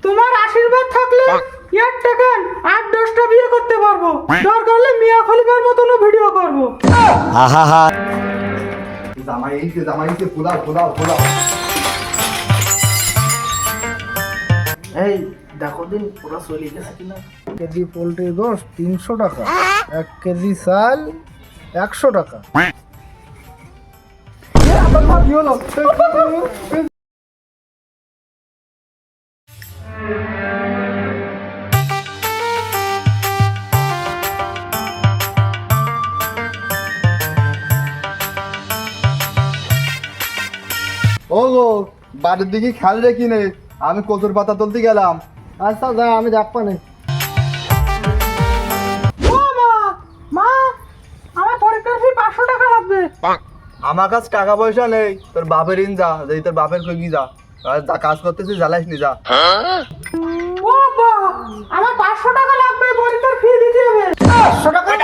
তোমার আশীর্বাদ থাকলে ইয়ার টেকেন 8-10টা বিয়ে করতে পারবো, দরকার হলে মিয়া খলিফার মতনও ভিডিও করবো। জামাইকে পোলাও পোলাও পোলাও। এই দেখো দিন পুরো চলে গেছে কিনা। কেজি পোলট্রির গোশ 300 টাকা, 1 কেজি চাল 100 টাকা। কি হলো? ও গো, বাড়ির দিকে খেয়াল রেখি নে, আমি কচুর পাতা তুলতে গেলাম। আচ্ছা যা, আমি দেখবা নেই। ও মা, মা আমার পরীক্ষার ফি 500 টাকা লাগবে। আমার কাছে টাকা পয়সা নেই, তোর বাপের ইন যা, যেই তোর বাপের কই যা, আর যা কাজ করতেছিস জ্বালাইস নি যা। ও বাবা, আমার 500 টাকা লাগবে, পরীক্ষার ফি দিতে হবে। 500 টাকা?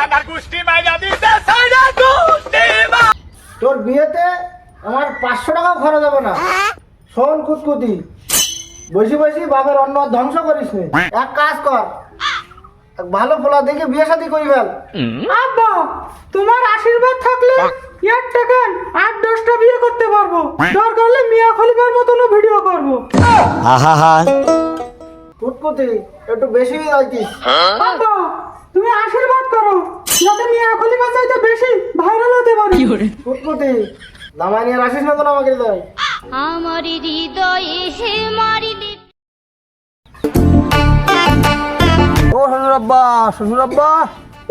তোর বিয়েতে আমার 500 টাকাও খরচ হবে না। শোন কুতকুতি, বসে বসে বাপের অন্ন ধ্বংস করিস নি। এক কাজ কর, এক ভালো পোলা দেখে বিয়ে শাদী করি ফেল। আব্বা, তোমার আশীর্বাদ থাকলে ইয়ার টেকেন 8-10টা বিয়ে করতে পারবো, দরকার হলে মিয়া খলিফার মতনও ভিডিও করবো। কুতকুতি একটু বেশি যাইতিস। আব্বা, তুমি আশীর্বাদ করো যাতে মিয়া খলিফা চাইতে বেশি ভাইরাল হতে পারি। কুতকুতি জামাই নিয়ে আসিস না তো আমাকে দেয়। আমার হৃদয়ে সে মারিলে। ও শ্বশুর আব্বা, শ্বশুর আব্বা।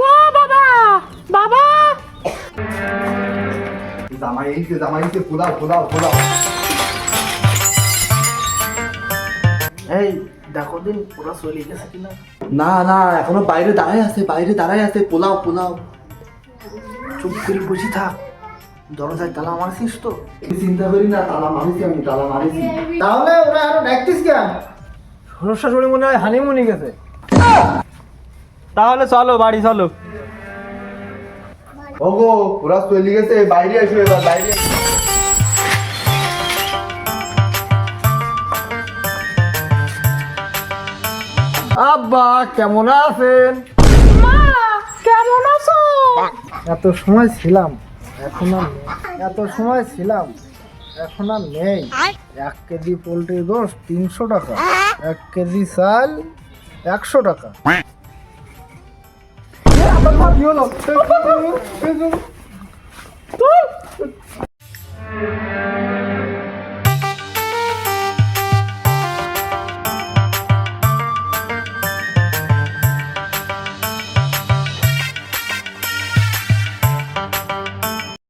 ও বাবা, বাবা জামাইকে পোলাও পোলাও পোলাও। এই দেখো দিন পুরো চলে গেছে কিনা। না না, এখনো বাইরে দাঁড়ায় আছে, পোলাও পোলাও। চুপ করে বসে থাক, দরজায় তালা মারছিস তো? চিন্তা করি না, তালা মারিছি আমি, তালা মারিছি। তাহলে ওরা আরো ডাকতিস কেন? শ্বশুর শাশুড়ি মনে হয় হানিমুনি গেছে। তাহলে চলো বাড়ি চলো। ওগো, ওরা চলে গেছে, বাইরে এসো এবার, বাইরে এসো। আব্বা কেমন আছেন? মা কেমন আছো? এত সময় ছিলাম, এখন আর নেই। এত সময় ছিলাম, এখন আর নেই। 1 কেজি পোলট্রির গোশ 300 টাকা, 1 কেজি চাল 100 টাকা। কি হলো?